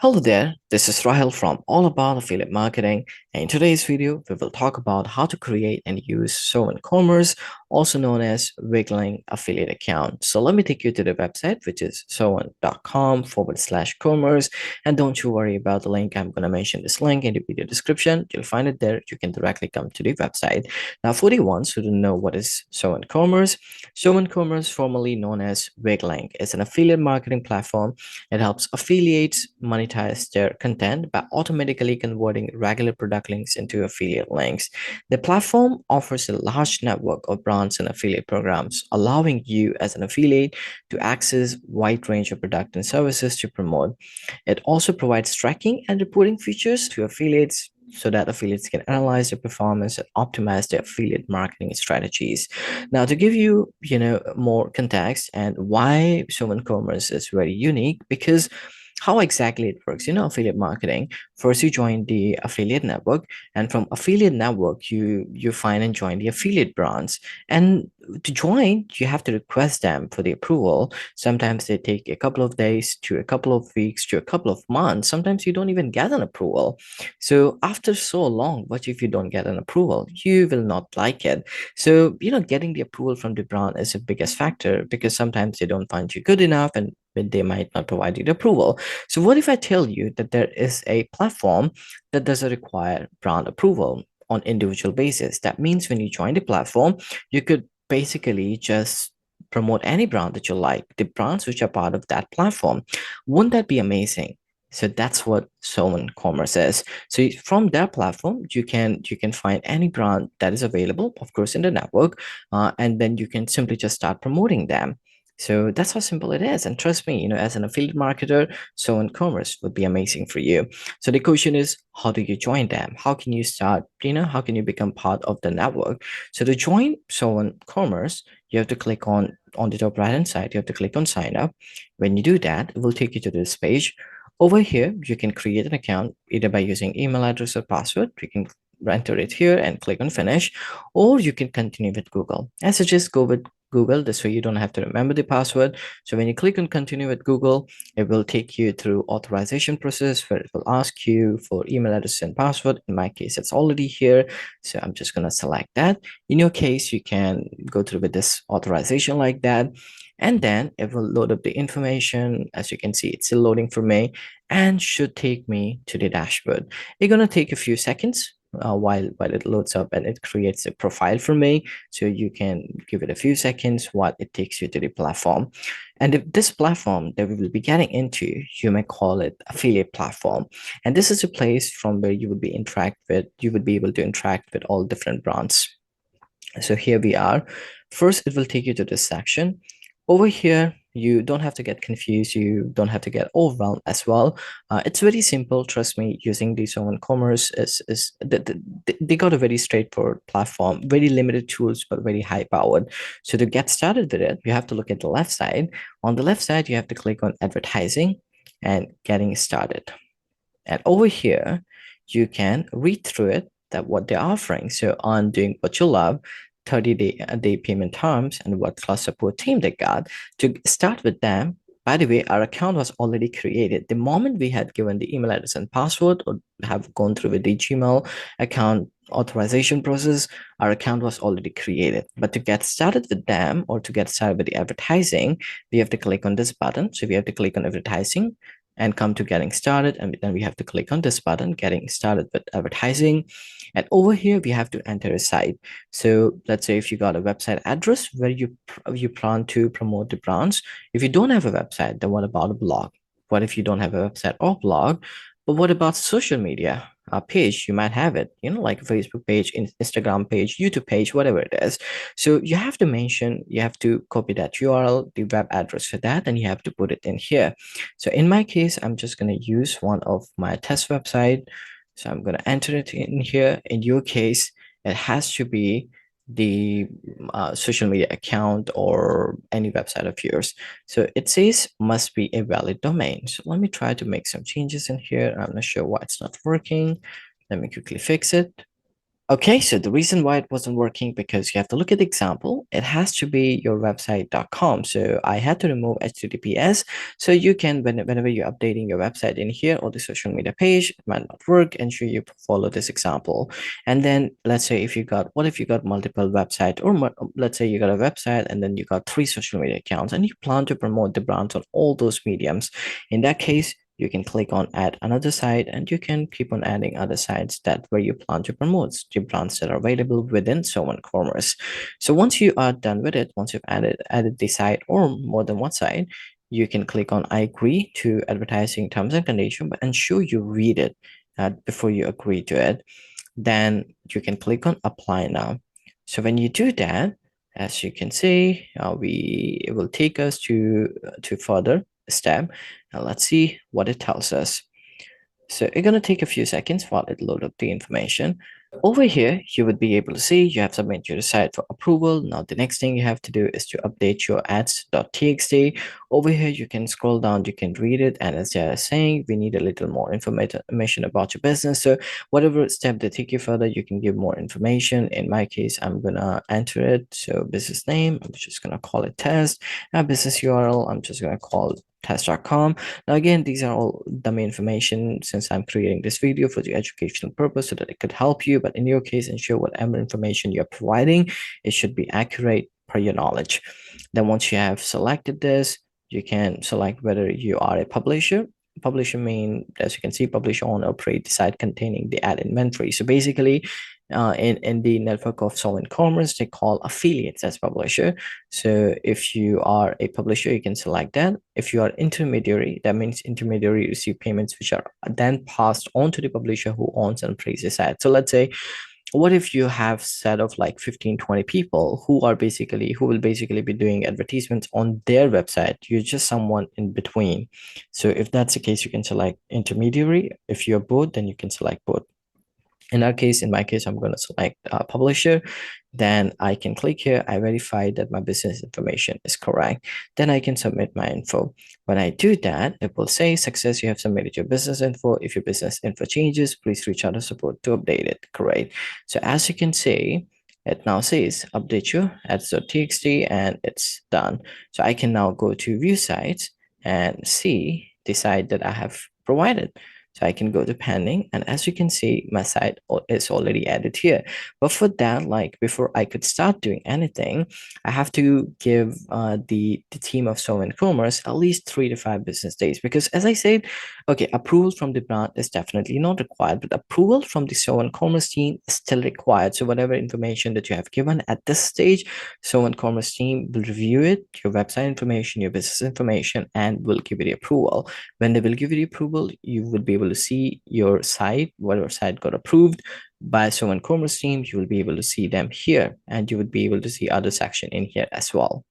Hello there, this is Rahel from All About Affiliate Marketing, and in today's video, we will talk about how to create and use Sovrn Commerce, also known as VigLink affiliate account. So let me take you to the website, which is sovrn.com/commerce, and don't you worry about the link. I'm going to mention this link in the video description. You'll find it there. You can directly come to the website. Now, for the ones who don't know what is Sovrn Commerce, formerly known as VigLink, is an affiliate marketing platform. It helps affiliates monetize their content by automatically converting regular product links into affiliate links. The platform offers a large network of brands and affiliate programs, allowing you as an affiliate to access a wide range of products and services to promote. It also provides tracking and reporting features to affiliates so that affiliates can analyze their performance and optimize their affiliate marketing strategies. Now, to give you, more context and why Sovrn Commerce is very unique, because how exactly it works, affiliate marketing. First, you join the affiliate network, and from affiliate network, you find and join the affiliate brands. And to join, you have to request them for the approval. Sometimes they take a couple of days to a couple of weeks to a couple of months. Sometimes you don't even get an approval. So after so long, what if you don't get an approval? You will not like it. So, getting the approval from the brand is the biggest factor, because sometimes they don't find you good enough and they might not provide you the approval. So what if I tell you that there is a platform that doesn't require brand approval on individual basis? That means when you join the platform, you could basically just promote any brand that you like, the brands which are part of that platform. Wouldn't that be amazing? So that's what Sovrn Commerce is. So from their platform, you can find any brand that is available, of course, in the network, and then you can simply just start promoting them. So that's how simple it is. And trust me, as an affiliate marketer, Sovrn Commerce would be amazing for you. So the question is, how do you join them? How can you start, how can you become part of the network? So to join Sovrn Commerce, you have to click on the top right hand side, you have to click on sign up. When you do that, it will take you to this page. Over here, you can create an account either by using email address or password. You can enter it here and click on finish, or you can continue with Google. I suggest go with Google. This way you don't have to remember the password. So when you click on continue with Google, it will take you through authorization process where it will ask you for email address and password. In my case, it's already here. So I'm just going to select that. In your case, you can go through with this authorization like that. And then it will load up the information. As you can see, it's still loading for me and should take me to the dashboard. It's going to take a few seconds while it loads up and it creates a profile for me. So you can give it a few seconds while it takes you to the platform. And if this platform that we will be getting into, you may call it affiliate platform. And this is a place from where you would be able to interact with all different brands. So here we are. First, it will take you to this section. Over here, you don't have to get confused. You don't have to get overwhelmed as well. It's very simple. Trust me, using the Sovrn Commerce they got a very straightforward platform, very limited tools, but very high powered. So to get started with it, you have to look at the left side. On the left side, you have to click on advertising and getting started. And over here, you can read through it that what they're offering. So on doing what you love, 30-day payment terms, and what class support team they got. To start with them, by the way, our account was already created. The moment we had given the email address and password, or have gone through with the Gmail account authorization process, our account was already created. But to get started with them, or to get started with the advertising, we have to click on this button. So we have to click on advertising and come to getting started, and then we have to click on this button, getting started with advertising. And over here we have to enter a site. So let's say if you got a website address where you plan to promote the brands. If you don't have a website, then what about a blog? What if you don't have a website or blog? But what about social media page? You might have it, like a Facebook page, Instagram page, YouTube page, whatever it is. So you have to copy that URL, the web address for that, and you have to put it in here. So in my case, I'm just going to use one of my test website. So I'm going to enter it in here. In your case, it has to be the social media account or any website of yours. So it says must be a valid domain. So let me try to make some changes in here. I'm not sure why it's not working. Let me quickly fix it. Okay, so the reason why it wasn't working, because you have to look at the example. It has to be your website.com. So I had to remove HTTPS. So you can, whenever you're updating your website in here or the social media page, it might not work. Ensure you follow this example. And then let's say if you got, what if you got multiple websites, or let's say you got a website and then you got 3 social media accounts and you plan to promote the brands on all those mediums. In that case, you can click on add another site, and you can keep on adding other sites that where you plan to promote the brands that are available within Sovrn Commerce. So once you are done with it, once you've added the site or more than one site, you can click on I agree to advertising terms and conditions, but ensure you read it before you agree to it. Then you can click on apply now. So when you do that, as you can see, it will take us to further step. Now let's see what it tells us. So it's going to take a few seconds while it loads up the information. Over here, you would be able to see you have submitted your site for approval. Now, the next thing you have to do is to update your ads.txt. Over here, you can scroll down, you can read it. And as they are saying, we need a little more information about your business. So whatever step they take you further, you can give more information. In my case, I'm going to enter it. So business name, I'm just going to call it test. Business URL, I'm just going to call it test.com. Now again, these are all dummy information since I'm creating this video for the educational purpose so that it could help you. But in your case, ensure whatever information you're providing, it should be accurate per your knowledge. Then once you have selected this, you can select whether you are a publisher. Publisher mean, as you can see, publish, own, operate the site containing the ad inventory. So basically, in the network of Sovrn Commerce, they call affiliates as publisher. So if you are a publisher, you can select that. If you are intermediary, that means intermediary receive payments which are then passed on to the publisher who owns and operates the site. So let's say, what if you have set of like 15-20 people who will basically be doing advertisements on their website? You're just someone in between. So if that's the case, you can select intermediary. If you're both, then you can select both. In my case, I'm going to select publisher. Then I can click here. I verify that my business information is correct. Then I can submit my info. When I do that, it will say success. You have submitted your business info. If your business info changes, please reach out to support to update it. Great. So as you can see, it now says update your ads.txt, and it's done. So I can now go to view sites and see the site that I have provided. So I can go to pending, and as you can see, my site is already added here. But for that, like before I could start doing anything, I have to give the team of Sovrn Commerce at least 3 to 5 business days, because as I said, okay, approval from the brand is definitely not required, but approval from the Sovrn Commerce team is still required. So whatever information that you have given at this stage, Sovrn Commerce team will review it, your website information, your business information, and will give you the approval. When they will give you the approval, you will be able to see your site, whatever site got approved by Sovrn Commerce team. You will be able to see them here, and you would be able to see other section in here as well.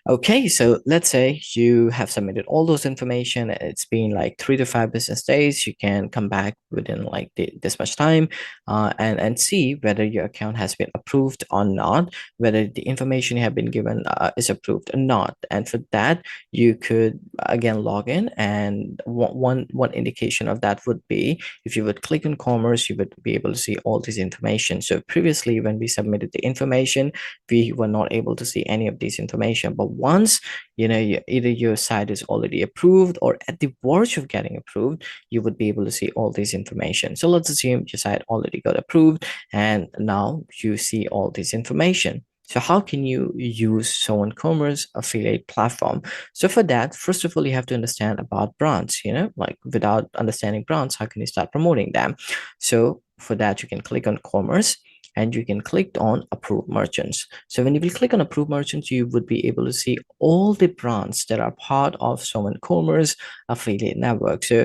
Okay, so let's say you have submitted all those information. It's been like 3 to 5 business days. You can come back within like this much time and see whether your account has been approved or not, whether the information you have been given is approved or not. And for that, you could again log in, and one indication of that would be if you would click on commerce, you would be able to see all this information. So previously, when we submitted the information, we were not able to see any of this information. But once either your site is already approved or at the verge of getting approved, you would be able to see all this information. So let's assume your site already got approved, and now you see all this information. So how can you use Sovrn Commerce affiliate platform? So for that, first of all, you have to understand about brands. Like without understanding brands, how can you start promoting them? So for that, you can click on commerce, and you can click on approve merchants. So when you will click on approve merchants, you would be able to see all the brands that are part of Sovrn Commerce affiliate network. So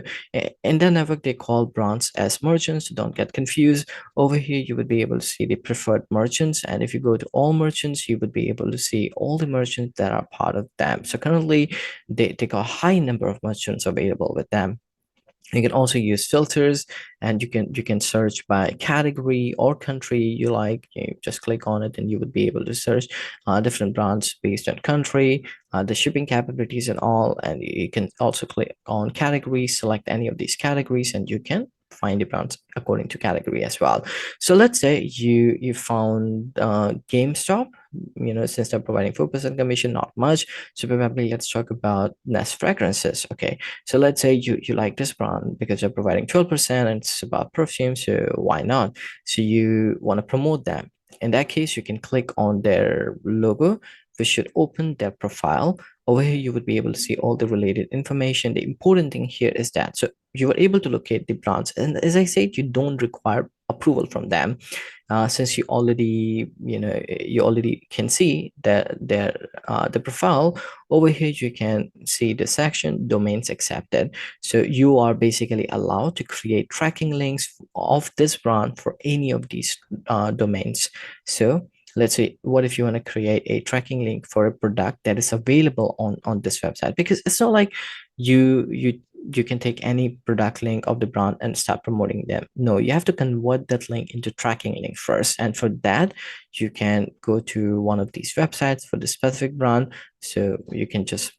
in the network, they call brands as merchants, so don't get confused. Over here, you would be able to see the preferred merchants, and if you go to all merchants, you would be able to see all the merchants that are part of them. So currently, they got a high number of merchants available with them. You can also use filters, and you can search by category or country you like. You just click on it, and you would be able to search different brands based on country, the shipping capabilities and all. And you can also click on categories, select any of these categories, and you can find the brands according to category as well. So let's say you found GameStop, since they're providing 4% commission, not much. So probably let's talk about Nest fragrances. Okay, so let's say you like this brand because they're providing 12% and it's about perfume, so why not? So you want to promote them. In that case, you can click on their logo, which should open their profile. Over here, you would be able to see all the related information. The important thing here is that so you were able to locate the brands, and as I said, you don't require approval from them, since you already can see the profile. Over here you can see the section domains accepted, so you are basically allowed to create tracking links of this brand for any of these domains. So let's say, what if you want to create a tracking link for a product that is available on this website? Because it's not like you can take any product link of the brand and start promoting them. No, you have to convert that link into tracking link first, and for that you can go to one of these websites for the specific brand. So you can just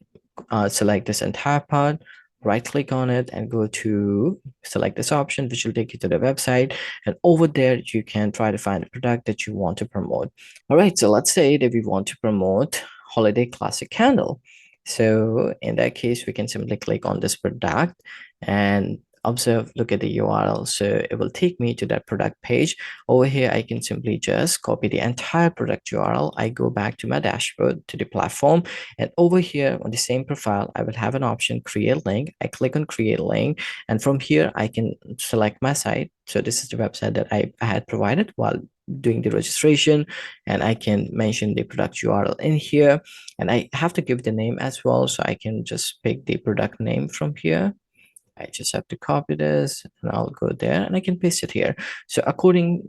select this entire part, right click on it, and go to select this option, which will take you to the website, and over there you can try to find a product that you want to promote. All right, so let's say that we want to promote holiday classic candle. So in that case, we can simply click on this product and observe, look at the URL. So it will take me to that product page. Over here, I can simply just copy the entire product URL. I go back to my dashboard, to the platform, and over here on the same profile, I will have an option, create link. I click on create link, and from here I can select my site. So this is the website that I had provided while doing the registration, and I can mention the product URL in here, and I have to give the name as well. So I can just pick the product name from here. I just have to copy this and I'll go there and I can paste it here. So according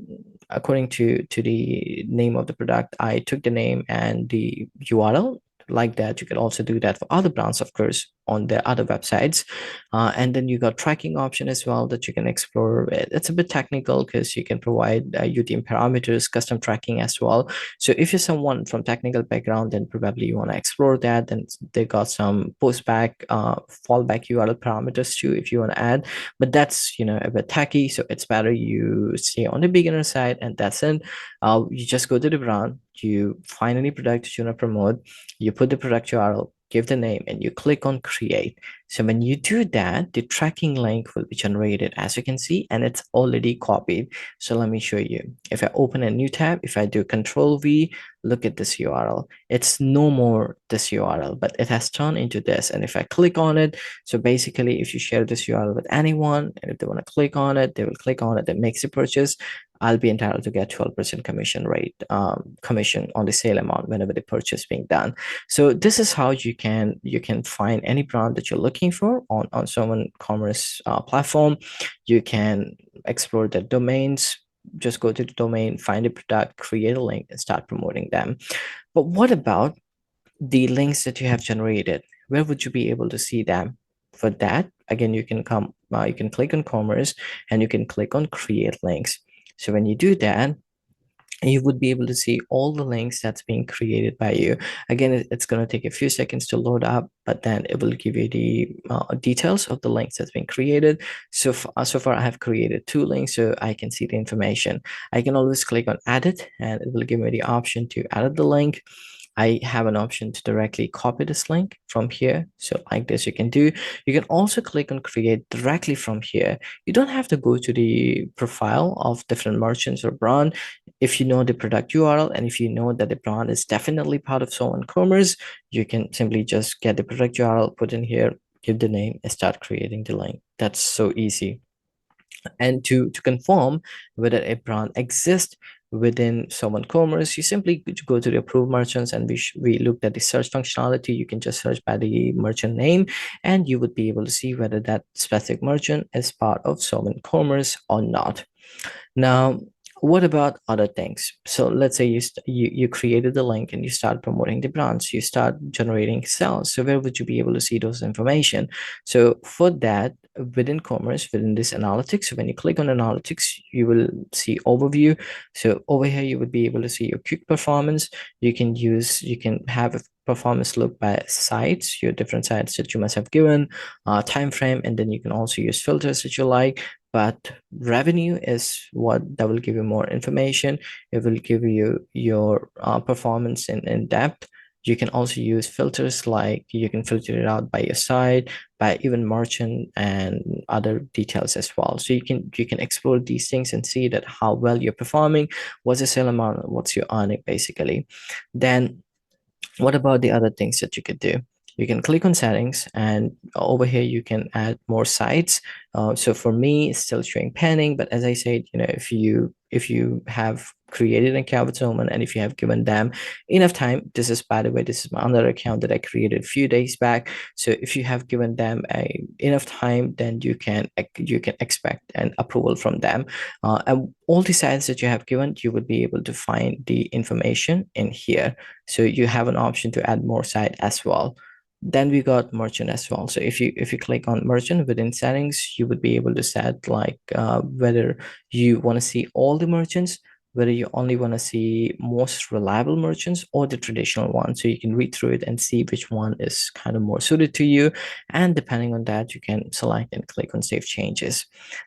to the name of the product, I took the name and the URL. Like that, you can also do that for other brands, of course, on their other websites. And then you got tracking option as well that you can explore. It's a bit technical because you can provide UTM parameters, custom tracking as well. So if you're someone from technical background, then probably you want to explore that. Then they got some postback, fallback URL parameters too if you want to add, but that's a bit tacky. So it's better you stay on the beginner side, and that's it. You just go to the brand, you find any product that you want to promote, you put the product URL, give the name, and you click on create. So when you do that, the tracking link will be generated, as you can see, and it's already copied. So let me show you. If I open a new tab, if I do Control V, look at this URL. It's no more this URL, but it has turned into this. And if I click on it, so basically if you share this URL with anyone, and if they want to click on it, they will click on it, that makes the purchase. I'll be entitled to get 12% commission rate, commission on the sale amount whenever the purchase being done. So this is how you can find any brand that you're looking for on Sovrn commerce platform. You can explore the domains, just go to the domain, find a product, create a link, and start promoting them. But what about the links that you have generated? Where would you be able to see them? For that, again, you can click on commerce and you can click on create links. So when you do that, you would be able to see all the links that's being created by you. Again, it's going to take a few seconds to load up, but then it will give you the details of the links that's been created. So far I have created 2 links, so I can see the information. I can always click on edit and it will give me the option to edit the link. I have an option to directly copy this link from here. So like this you can do. You can also click on create directly from here. You don't have to go to the profile of different merchants or brand. If you know the product URL and if you know that the brand is definitely part of Sovrn Commerce, you can simply just get the product URL, put in here, give the name, and start creating the link. That's so easy. And to confirm whether a brand exists within Sovrn Commerce, you simply go to the approved merchants, and we looked at the search functionality. You can just search by the merchant name and you would be able to see whether that specific merchant is part of Sovrn Commerce or not. Now, what about other things? So let's say you created the link and you start promoting the brands, you start generating sales. So where would you be able to see those information? So for that, within commerce, within this analytics, so when you click on analytics, you will see overview. So over here, you would be able to see your quick performance. You can have a performance look by sites, your different sites that you must have given, time frame, and then you can also use filters that you like. But revenue is what that will give you more information. It will give you your performance in depth. You can also use filters, like you can filter it out by your site, by even merchant, and other details as well. So you can explore these things and see that how well you're performing, what's the sale amount, what's your earning basically. Then what about the other things that you could do? You can click on settings, and over here you can add more sites. So for me, it's still showing pending, but as I said, if you have created an account with someone, and if you have given them enough time, this is, by the way, this is my other account that I created a few days back. So if you have given them enough time, then you can expect an approval from them. And all the sites that you have given, you would be able to find the information in here. So you have an option to add more site as well. Then we got merchant as well. So if you click on merchant within settings, you would be able to set like whether you want to see all the merchants, whether you only want to see most reliable merchants, or the traditional one. So you can read through it and see which one is kind of more suited to you. And depending on that, you can select and click on save changes.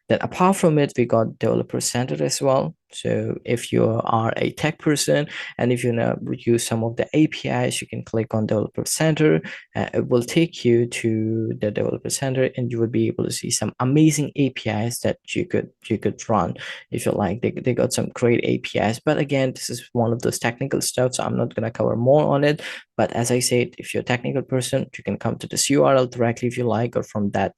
Then apart from it, we got developer center as well. So if you are a tech person, and if you know use some of the APIs, you can click on developer center. It will take you to the developer center, and you would be able to see some amazing APIs that you could run if you like. They got some great APIs, but again, this is one of those technical stuff, so I'm not going to cover more on it. But as I said, if you're a technical person, you can come to this URL directly if you like, or from that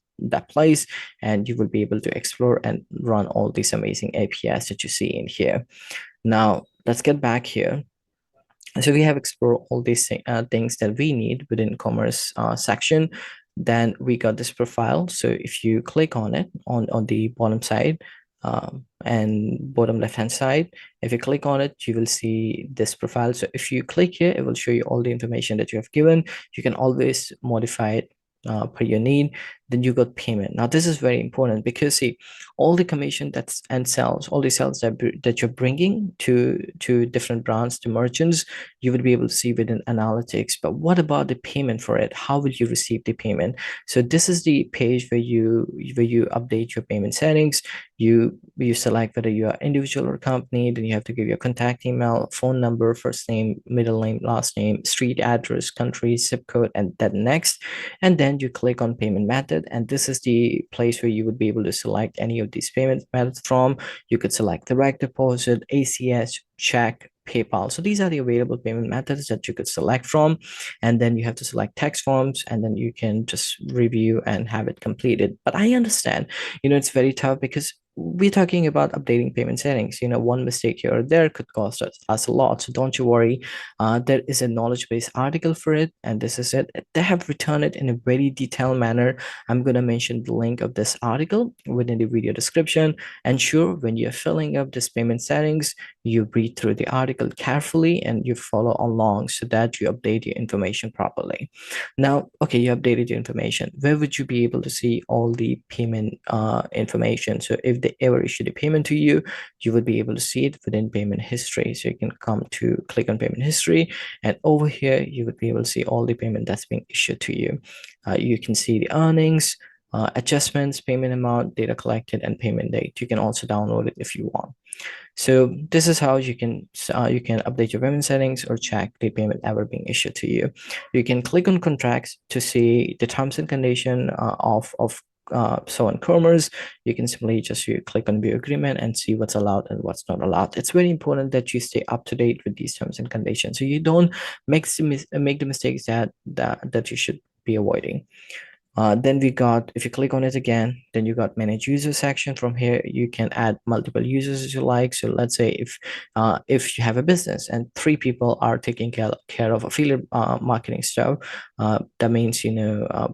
place, and you will be able to explore and run all these amazing APIs that you see in here. Now let's get back here. So we have explored all these things that we need within commerce section. Then we got this profile. So if you click on it on the bottom side, and bottom left hand side, if you click on it, you will see this profile. So if you click here, it will show you all the information that you have given. You can always modify it per your need. Then you got payment. Now this is very important, because see, all the commission that's and sales, all the sales that you're bringing to different brands, to merchants, you would be able to see within analytics. But what about the payment for it? How will you receive the payment? So this is the page where you update your payment settings. You select whether you are individual or company. Then you have to give your contact email, phone number, first name, middle name, last name, street address, country, zip code, and then next. And then you click on payment method, and this is the place where you would be able to select any of these payment methods from. You could select direct deposit, ACH, check, PayPal. So these are the available payment methods that you could select from. And then you have to select tax forms, and then you can just review and have it completed. But I understand, it's very tough, because we're talking about updating payment settings. One mistake here or there could cost us a lot. So don't you worry. There is a knowledge base article for it, and this is it. They have returned it in a very detailed manner. I'm going to mention the link of this article within the video description. And sure, when you're filling up this payment settings, you read through the article carefully and you follow along, so that you update your information properly. Now, okay, you updated your information. Where would you be able to see all the payment information? So if they ever issue the payment to you, you would be able to see it within payment history. So you can come to click on payment history, and over here you would be able to see all the payment that's being issued to you. You can see the earnings, adjustments, payment amount, data collected, and payment date. You can also download it if you want. So this is how you can update your payment settings or check the payment ever being issued to you. You can click on contracts to see the terms and condition of Sovrn commerce. You can simply just click on view agreement and see what's allowed and what's not allowed. It's very important that you stay up to date with these terms and conditions, so you don't make the mistakes that you should be avoiding. Then we got, if you click on it again, then you got manage user section. From here, you can add multiple users as you like. So let's say if you have a business and 3 people are taking care of affiliate marketing stuff, that means,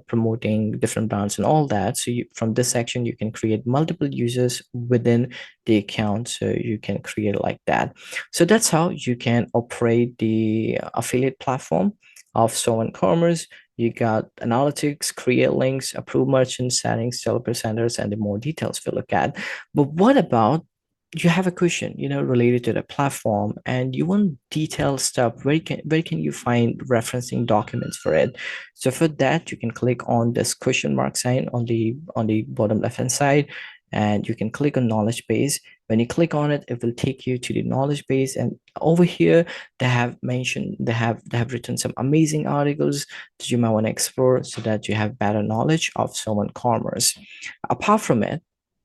promoting different brands and all that. So from this section, you can create multiple users within the account. So you can create like that. So that's how you can operate the affiliate platform of Sovrn Commerce. You got analytics, create links, approve merchant settings, developer centers, and the more details we look at. But what about you have a question, related to the platform, and you want detailed stuff, where can you find referencing documents for it? So for that, you can click on this question mark sign on the bottom left hand side, and you can click on knowledge base. When you click on it, it will take you to the knowledge base, and over here they have written some amazing articles that you might want to explore so that you have better knowledge of Sovrn commerce. Apart from it,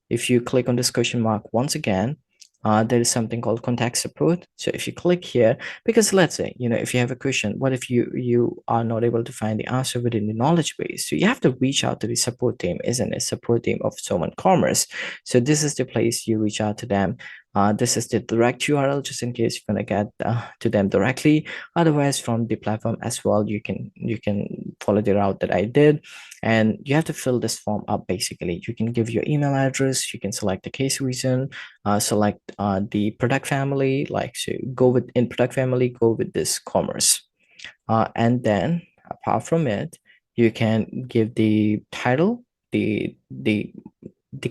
if you click on this question mark once again, there is something called contact support. So if you click here, because let's say, if you have a question, what if you are not able to find the answer within the knowledge base? So you have to reach out to the support team, isn't it? Support team of Sovrn Commerce. So this is the place you reach out to them. This is the direct URL, just in case you're gonna get to them directly. Otherwise, from the platform as well, you can follow the route that I did, and you have to fill this form up. Basically, you can give your email address, you can select the case reason, select the product family, like, so go with in product family, go with this commerce. And then apart from it, you can give the title, the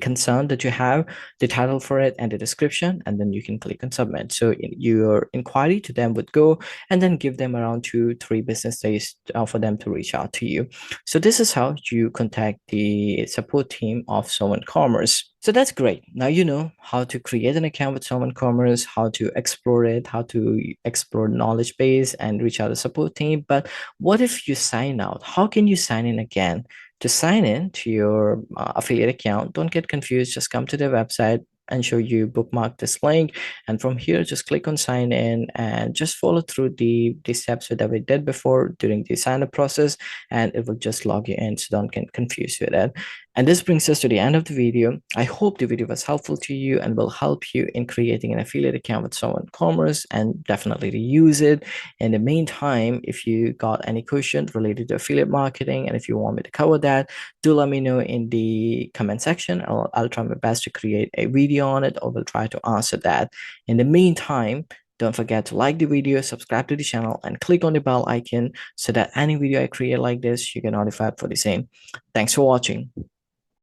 concern that you have, the title for it, and the description, and then you can click on submit. So your inquiry to them would go, and then give them around 2-3 business days for them to reach out to you. So this is how you contact the support team of Sovrn Commerce. So that's great. Now you know how to create an account with Sovrn Commerce, how to explore it, how to explore knowledge base and reach out to support team. But what if you sign out? How can you sign in again? To sign in to your affiliate account, don't get confused. Just come to their website, and show you bookmark this link, and from here just click on sign in and just follow through the steps that we did before during the sign up process, and it will just log you in, so don't get confused with it. And this brings us to the end of the video. I hope the video was helpful to you and will help you in creating an affiliate account with Sovrn Commerce, and definitely to use it. In the meantime, if you got any questions related to affiliate marketing, and if you want me to cover that, do let me know in the comment section. I'll try my best to create a video on it, or will try to answer that. In the meantime, don't forget to like the video, subscribe to the channel, and click on the bell icon so that any video I create like this, you get notified for the same. Thanks for watching.